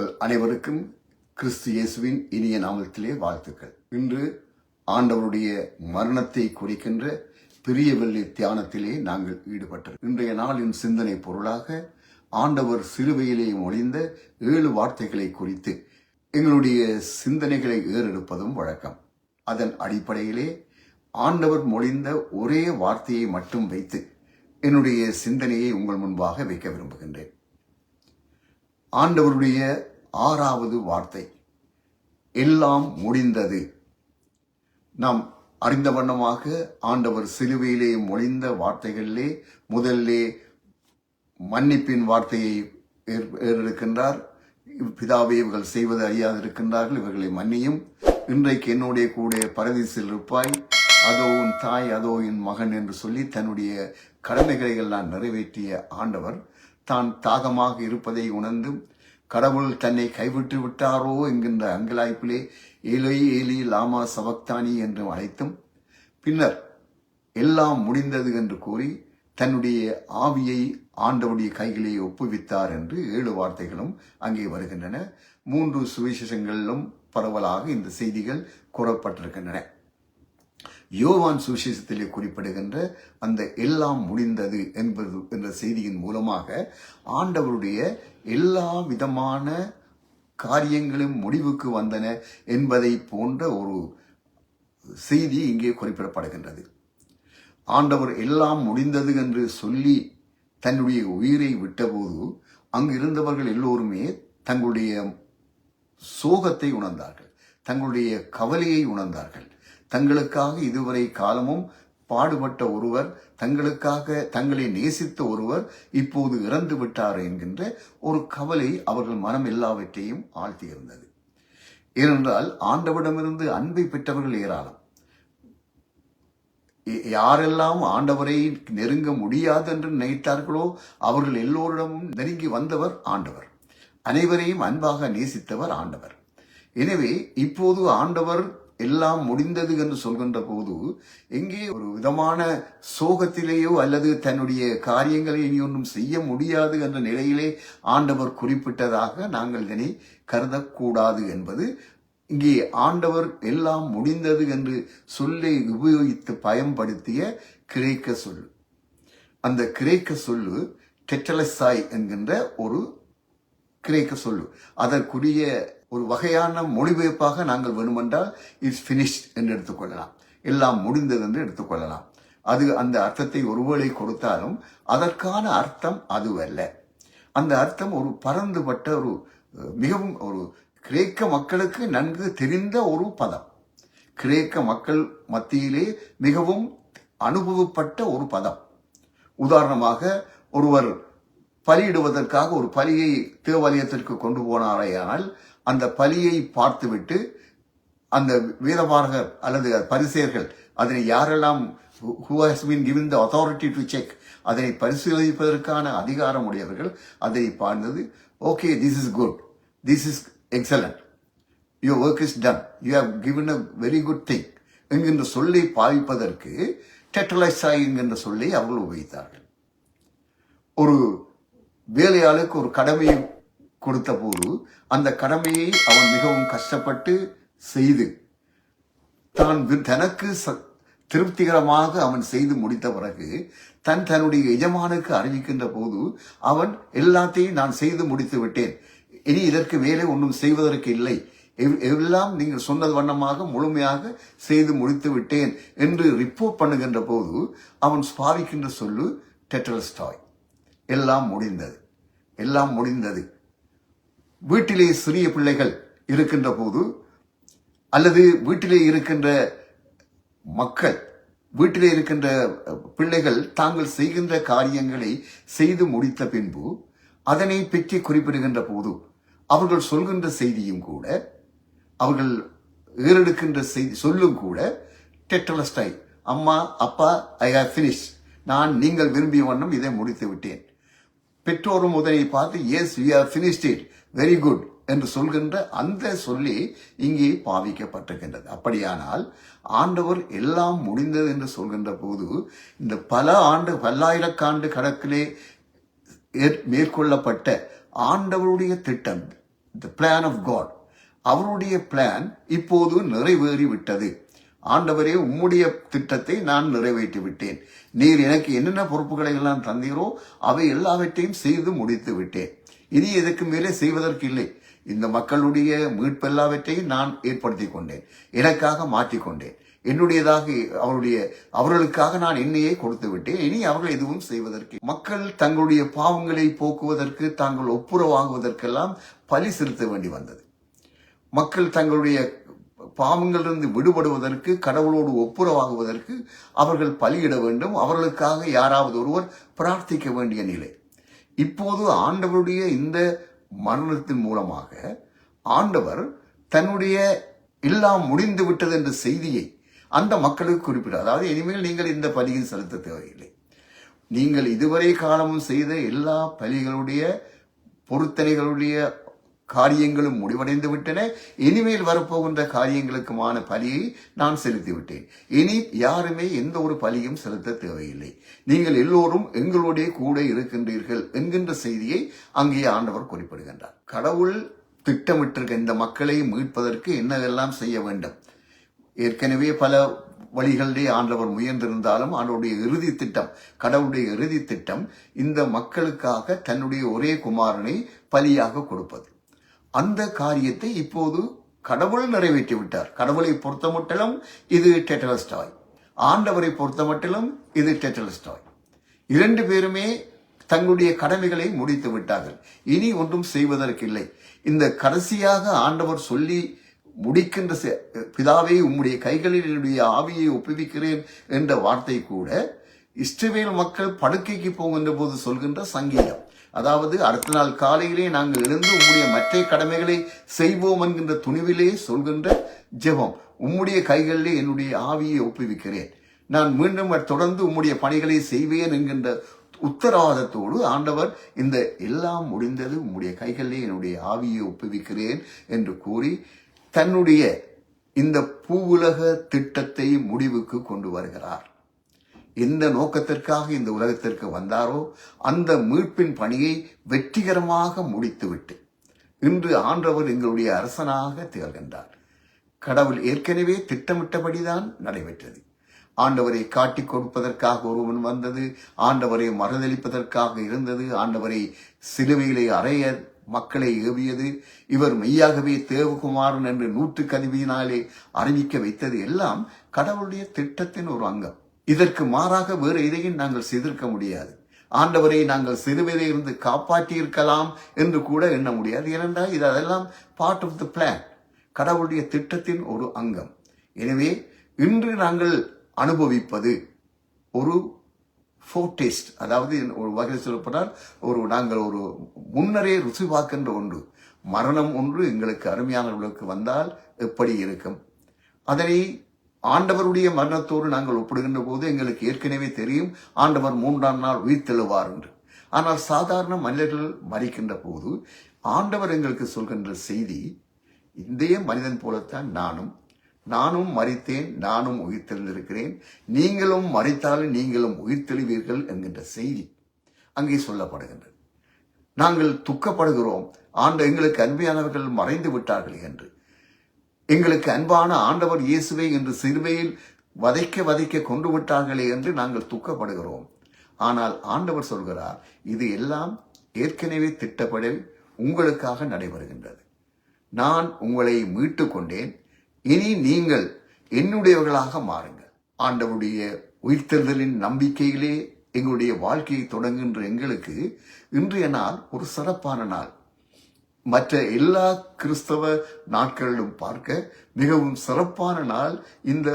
உங்கள் அனைவருக்கும் கிறிஸ்து இயேசுவின் இனிய நாமத்திலே வாழ்த்துக்கள். இன்று ஆண்டவருடைய மரணத்தை குறிக்கின்ற பெரிய வெள்ளி தியானத்திலே நாங்கள் ஈடுபட்டோம். இன்றைய நாளின் சிந்தனை பொருளாக ஆண்டவர் சிலுவையிலே மொழிந்த 7 வார்த்தைகளை குறித்து எங்களுடைய சிந்தனைகளை ஏறெடுப்பதும் வழக்கம். அதன் அடிப்படையிலே ஆண்டவர் மொழிந்த ஒரே வார்த்தையை மட்டும் வைத்து என்னுடைய சிந்தனையை உங்கள் முன்பாக வைக்க விரும்புகின்றேன். ஆண்டவருடைய 6வது வார்த்தை, எல்லாம் முடிந்தது. நாம் அறிந்த வண்ணமாக ஆண்டவர் சிலுவையிலே மொழிந்த வார்த்தைகளிலே முதல்லே மன்னிப்பின் வார்த்தையை ஏறெடுக்கின்றார். பிதாவே, இவர்கள் செய்வது அறியாதிருக்கின்றார்கள், இவர்களை மன்னியும். இன்றைக்கு என்னுடைய கூட பரதீசில் இருப்பாய், அதோ உன் தாய், அதோ என் மகன் என்று சொல்லி தன்னுடைய கடமைகளை எல்லாம் நிறைவேற்றிய ஆண்டவர் தான் தாகமாக இருப்பதை உணர்ந்தும் கடவுள் தன்னை கைவிட்டு விட்டாரோ என்கின்ற அங்கலாய்ப்பிலே ஏலோய் ஏலி லாமா சபக்தானி என்று அழைத்தும் பின்னர் எல்லாம் முடிந்தது என்று கூறி தன்னுடைய ஆவியை ஆண்டவருடைய கைகளை ஒப்புவித்தார் என்று 7 வார்த்தைகளும் அங்கே வருகின்றன. 3 சுவிசேஷங்களிலும் பரவலாக இந்த செய்திகள் கூறப்பட்டிருக்கின்றன. யோவான் சுவிசேஷத்திலே குறிப்பிடுகின்ற அந்த எல்லாம் முடிந்தது என்பது என்ற செய்தியின் மூலமாக ஆண்டவருடைய எல்லா விதமான காரியங்களும் முடிவுக்கு வந்தன என்பதை போன்ற ஒரு செய்தி இங்கே குறிப்பிடப்படுகின்றது. ஆண்டவர் எல்லாம் முடிந்தது என்று சொல்லி தன்னுடைய உயிரை விட்டபோது அங்கு இருந்தவர்கள் எல்லோருமே தங்களுடைய சோகத்தை உணர்ந்தார்கள், தங்களுடைய கவலையை உணர்ந்தார்கள். தங்களுக்காக இதுவரை காலமும் பாடுபட்ட ஒருவர், தங்களுக்காக தங்களை நேசித்த ஒருவர் இப்போது இறந்து விட்டார் என்கின்ற ஒரு கவலை அவர்கள் மனம் எல்லாவற்றையும் ஆழ்த்தியிருந்தது. ஏனென்றால் ஆண்டவரிடமிருந்து அன்பை பெற்றவர்கள் ஏராளம். யாரெல்லாம் ஆண்டவரை நெருங்க முடியாது என்று நினைத்தார்களோ அவர்கள் எல்லோரிடமும் நெருங்கி வந்தவர் ஆண்டவர். அனைவரையும் அன்பாக நேசித்தவர் ஆண்டவர். எனவே இப்போது ஆண்டவர் எல்லாம் முடிந்தது என்று சொல்கின்ற போது எங்கே ஒரு விதமான சோகத்திலேயோ அல்லது தன்னுடைய காரியங்களை இனி ஒன்றும் செய்ய முடியாது என்ற நிலையிலே ஆண்டவர் குறிப்பிட்டதாக நாங்கள் இதனை கருதக்கூடாது என்பது இங்கே ஆண்டவர் எல்லாம் முடிந்தது என்று சொல்லை உபயோகித்து பயன்படுத்திய கிரேக்க சொல்லு. அந்த கிரேக்க சொல்லு டெட்டலசாய் என்கின்ற ஒரு கிரேக்க சொல்லு. அதற்குரிய ஒரு வகையான மொழிபெயர்ப்பாக நாங்கள் வேணுமென்றால் இட்ஸ் ஃபினிஷ்ட் என்று எடுத்துக்கொள்ளலாம், எல்லாம் முடிந்தது என்று எடுத்துக்கொள்ளலாம். அது அந்த அர்த்தத்தை ஒருவேளை கொடுத்தாலும் அதற்கான அர்த்தம் அதுவல்ல. அந்த அர்த்தம் ஒரு பரந்துபட்ட ஒரு மிகவும் ஒரு கிரேக்க மக்களுக்கு நன்கு தெரிந்த ஒரு பதம், கிரேக்க மக்கள் மத்தியிலே மிகவும் அனுபவப்பட்ட ஒரு பதம். உதாரணமாக ஒருவர் பலியிடுவதற்காக ஒரு பலியை தேவாலயத்திற்கு கொண்டு போனாரையானால் அந்த பலியை பார்த்துவிட்டு அந்த வேதபாரகர் அல்லது பரிசேயர்கள் அதனை யாரெல்லாம் who has been given the authority to check அதனை பரிசீலிப்பதற்கான அதிகாரம் உடையவர்கள் அதனை பார்த்து, okay, this is good, this is excellent, your work is done, you have given a very good thing என்கின்ற சொல்லை பாவிப்பதற்கு டெட்டலைசாய் என்கின்ற சொல்லை அவர்கள் உபயோகித்தார்கள். ஒரு வேலையாளுக்கு ஒரு கடமையை கொடுத்த போது அந்த கடமையை அவன் மிகவும் கஷ்டப்பட்டு செய்து தனக்கு திருப்திகரமாக அவன் செய்து முடித்த பிறகு தன்னுடைய எஜமானுக்கு அறிவிக்கின்ற போது அவன் எல்லாத்தையும் நான் செய்து முடித்து விட்டேன், இனி இதற்கு மேலே ஒன்றும் செய்வதற்கு இல்லை, எல்லாம் நீங்கள் சொன்னது வண்ணமாக முழுமையாக செய்து முடித்து விட்டேன் என்று ரிப்போர்ட் பண்ணுகின்ற போது அவன் பாவிக்கின்ற சொல்லு டெட்டலஸ்டாய், எல்லாம் முடிந்தது, எல்லாம் முடிந்தது. வீட்டிலே சிறிய பிள்ளைகள் இருக்கின்ற போது அல்லது வீட்டிலே இருக்கின்ற மக்கள், வீட்டிலே இருக்கின்ற பிள்ளைகள் தாங்கள் செய்கின்ற காரியங்களை செய்து முடித்த பின்பு அதனை பற்றி குறிப்பிடுகின்ற போது அவர்கள் சொல்கின்ற செய்தியும் கூட, அவர்கள் ஏறெடுக்கின்ற செய்தி சொல்லும் கூட டெட்டலஸ்டாய், அம்மா, அப்பா, ஐ ஹவ் ஃபினிஷ், நீங்கள் விரும்பிய வண்ணம் இதை முடித்து விட்டேன். பெற்றோரும் அதனை பார்த்து, yes, we have finished it, very good என்று சொல்கின்ற அந்த சொல்லி இங்கே பாவிக்கப்பட்டிருக்கின்றது. அப்படியானால் ஆண்டவர் எல்லாம் முடிந்தது என்று சொல்கின்ற போது இந்த பல்லாயிரக்காண்டு கணக்கிலே மேற்கொள்ளப்பட்ட ஆண்டவருடைய திட்டம், த பிளான் ஆஃப் காட். அவருடைய பிளான் இப்போது நிறைவேறிவிட்டது. ஆண்டவரே, உம்முடைய திட்டத்தை நான் நிறைவேற்றி விட்டேன். நீர் எனக்கு என்னென்ன பொறுப்புகளை எல்லாம் தந்தீரோ அவை எல்லாவற்றையும் செய்து முடித்து விட்டேன். இனி எதற்கு மேலே செய்வதற்கு இல்லை. இந்த மக்களுடைய மீட்பு எல்லாவற்றையும் நான் ஏற்படுத்தி கொண்டேன், எனக்காக மாற்றிக்கொண்டேன். என்னுடையதாக அவர்களுக்காக நான் என்னையே கொடுத்து விட்டேன். இனி அவர்கள் எதுவும் செய்வதற்கு, மக்கள் தங்களுடைய பாவங்களை போக்குவதற்கு, தாங்கள் ஒப்புரவாகுவதற்கெல்லாம் பலி செலுத்த வேண்டி வந்தது. மக்கள் தங்களுடைய பாவங்களிலிருந்து விடுபடுவதற்கு, கடவுளோடு ஒப்புரவாகுவதற்கு அவர்கள் பலியிட வேண்டும். அவர்களுக்காக யாராவது ஒருவர் பிரார்த்திக்க வேண்டிய நிலை. இப்போது ஆண்டவருடைய இந்த மரணத்தின் மூலமாக ஆண்டவர் தன்னுடைய எல்லாம் முடிந்து விட்டது என்ற செய்தியை அந்த மக்களுக்கு குறிப்பிட்டார். அதாவது இனிமேல் நீங்கள் இந்த பலியில் செலுத்த தேவையில்லை. நீங்கள் இதுவரை காலமும் செய்த எல்லா பலிகளுடைய பொருத்தனைகளுடைய காரியங்களும் முடிவடைந்து விட்டன. இனிமேல் வரப்போகின்ற காரியங்களுக்குமான பலியை நான் செலுத்திவிட்டேன். இனி யாருமே எந்த ஒரு பலியும் செலுத்த தேவையில்லை. நீங்கள் எல்லோரும் எங்களுடைய கூட இருக்கின்றீர்கள் என்கின்ற செய்தியை அங்கே ஆண்டவர் குறிப்பிடுகின்றார். கடவுள் திட்டமிட்டிருக்க இந்த மக்களை மீட்பதற்கு என்னவெல்லாம் செய்ய வேண்டும், ஏற்கனவே பல வழிகளிலே ஆண்டவர் முயன்றிருந்தாலும் ஆண்டவருடைய இறுதி திட்டம், கடவுளுடைய இறுதி திட்டம் இந்த மக்களுக்காக தன்னுடைய ஒரே குமாரனை பலியாக கொடுப்பது. அந்த காரியத்தை இப்போது கடவுள் நிறைவேற்றி விட்டார். கடவுளை பொறுத்தமட்டிலும் இது டெட்டலஸ்டாய், ஆண்டவரை பொறுத்தமட்டிலும் இது டெட்டலஸ்டாய். இரண்டு பேருமே தங்களுடைய கடமைகளை முடித்து விட்டார்கள். இனி ஒன்றும் செய்வதற்கில்லை. இந்த கடைசியாக ஆண்டவர் சொல்லி முடிக்கின்ற பிதாவே, உம்முடைய கைகளில் என்னுடைய ஆவியை ஒப்புவிக்கிறேன் என்ற வார்த்தை கூட இஸ்ரவேல் மக்கள் படுக்கைக்கு போகின்ற போது சொல்கின்ற சங்கீதம். அதாவது அடுத்த நாள் காலையிலே நாங்கள் எழுந்து உம்முடைய மற்ற கடமைகளை செய்வோம் என்கின்ற துணிவிலே சொல்கின்ற ஜெபம். உம்முடைய கைகளிலே என்னுடைய ஆவியை ஒப்புவிக்கிறேன், நான் மீண்டும் தொடர்ந்து உம்முடைய பணிகளை செய்வேன் என்கின்ற உத்தரவாதத்தோடு ஆண்டவர் இந்த எல்லாம் முடிந்தது, உம்முடைய கைகளிலே என்னுடைய ஆவியை ஒப்புவிக்கிறேன் என்று கூறி தன்னுடைய இந்த பூவுலக திட்டத்தை முடிவுக்கு கொண்டு வருகிறார். எந்த நோக்கத்திற்காக இந்த உலகத்திற்கு வந்தாரோ அந்த மீட்பின் பணியை வெற்றிகரமாக முடித்துவிட்டு இன்று ஆண்டவர் எங்களுடைய அரசனாக திகழ்கின்றார். கடவுள் ஏற்கனவே திட்டமிட்டபடிதான் நடைபெற்றது. ஆண்டவரை காட்டிக் கொடுப்பதற்காக ஒருவன் வந்தது, ஆண்டவரை மறுதளிப்பதற்காக இருந்தது, ஆண்டவரை சிலுவையிலே அறைய மக்களை ஏவியது, இவர் மெய்யாகவே தேவகுமாரன் என்று 100 அறிவிக்க வைத்தது எல்லாம் கடவுளுடைய திட்டத்தின் ஒரு அங்கம். இதற்கு மாறாக வேறு எதையும் நாங்கள் செய்திருக்க முடியாது. ஆண்டவரை நாங்கள் சிலுவையிலே இருந்து காப்பாற்றி இருக்கலாம் என்று கூட எண்ண முடியாது. ஏனென்றால் இது அதெல்லாம் பார்ட் ஆஃப் த பிளான், கடவுளுடைய திட்டத்தின் ஒரு அங்கம். எனவே இன்று நாங்கள் அனுபவிப்பது ஒரு ஃபோர்டேஸ்ட், அதாவது ஒரு வகையில் சொல்லப்பட்டால் நாங்கள் ஒரு முன்னரே ருசி பார்க்கின்ற ஒன்று. மரணம் ஒன்று எங்களுக்கு அருமையானவர்களுக்கு வந்தால் எப்படி இருக்கும், அதனை ஆண்டவருடைய மரணத்தோடு நாங்கள் ஒப்பிடுகின்ற போது எங்களுக்கு ஏற்கனவே தெரியும் ஆண்டவர் 3ஆம் நாள் உயிர்த்தெழுவார் என்று. ஆனால் சாதாரண மனிதர்கள் மரிக்கின்ற போது ஆண்டவர் எங்களுக்கு சொல்கின்ற செய்தி, இதே மனிதன் போலத்தான் நானும் மரித்தேன், நானும் உயிர்த்தெழுந்திருக்கிறேன், நீங்களும் மரித்தாலும் நீங்களும் உயிர்த்தெழுவீர்கள் என்கின்ற செய்தி அங்கே சொல்லப்படுகின்றது. நாங்கள் துக்கப்படுகிறோம், எங்களுக்கு அன்பானவர்கள் மறைந்து விட்டார்கள் என்று. எங்களுக்கு அன்பான ஆண்டவர் இயேசுவை என்று சிலுவையில் வதைக்க கொண்டு விட்டார்களே என்று நாங்கள் துக்கப்படுகிறோம். ஆனால் ஆண்டவர் சொல்கிறார், இது எல்லாம் ஏற்கனவே திட்டப்படி உங்களுக்காக நடைபெறுகின்றது. நான் உங்களை மீட்டு கொண்டேன், இனி நீங்கள் என்னுடையவர்களாக மாறுங்கள். ஆண்டவருடைய உயிர்த்தெழுதலின் நம்பிக்கையிலே எங்களுடைய வாழ்க்கையை தொடங்குகின்ற எங்களுக்கு இன்றைய நாள் ஒரு சிறப்பான நாள். மற்ற எல்லா கிறிஸ்தவ நாட்களிலும் பார்க்க மிகவும் சிறப்பான நாள் இந்த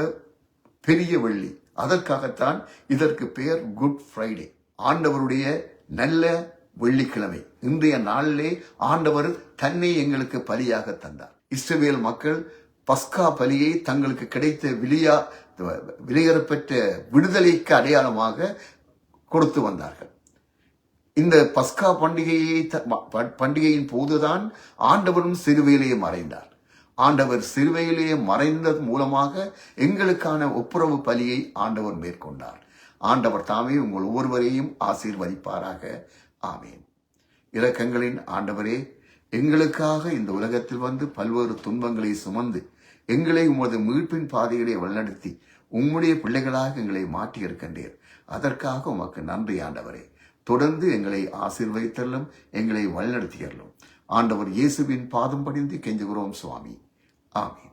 பெரிய வெள்ளி. அதற்காகத்தான் இதற்கு பெயர் குட் ஃப்ரைடே, ஆண்டவருடைய நல்ல வெள்ளிக்கிழமை. இன்றைய நாளிலே ஆண்டவர் தன்னை எங்களுக்கு பலியாக தந்தார். இஸ்ரவேல் மக்கள் பஸ்கா பலியை தங்களுக்கு கிடைத்த விலையேறப்பெற்ற விடுதலைக்கு அடையாளமாக கொடுத்து வந்தார்கள். இந்த பஸ்கா பண்டிகையின் போதுதான் ஆண்டவரும் சிலுவையிலேயே மறைந்தார். ஆண்டவர் சிலுவையிலேயே மறைந்தது மூலமாக எங்களுக்கான ஒப்புரவு பலியை ஆண்டவர் மேற்கொண்டார். ஆண்டவர் தாமே உங்கள் ஒவ்வொருவரையும் ஆசீர்வதிப்பாராக. ஆமேன். இரக்கங்களின் ஆண்டவரே, எங்களுக்காக இந்த உலகத்தில் வந்து பல்வேறு துன்பங்களை சுமந்து எங்களை உமது மீட்பின் பாதையிலே வழிநடத்தி உம்முடைய பிள்ளைகளாக எங்களை மாற்றி இருக்கின்றீர். அதற்காக உமக்கு நன்றி ஆண்டவரே. தொடர்ந்து எங்களை ஆசீர்வதித்தள்ளும், எங்களை வழிநடத்தியள்ளும். ஆண்டவர் இயேசுவின் பாதம் படிந்து கெஞ்சுகிறோம் சுவாமி. ஆமீன்.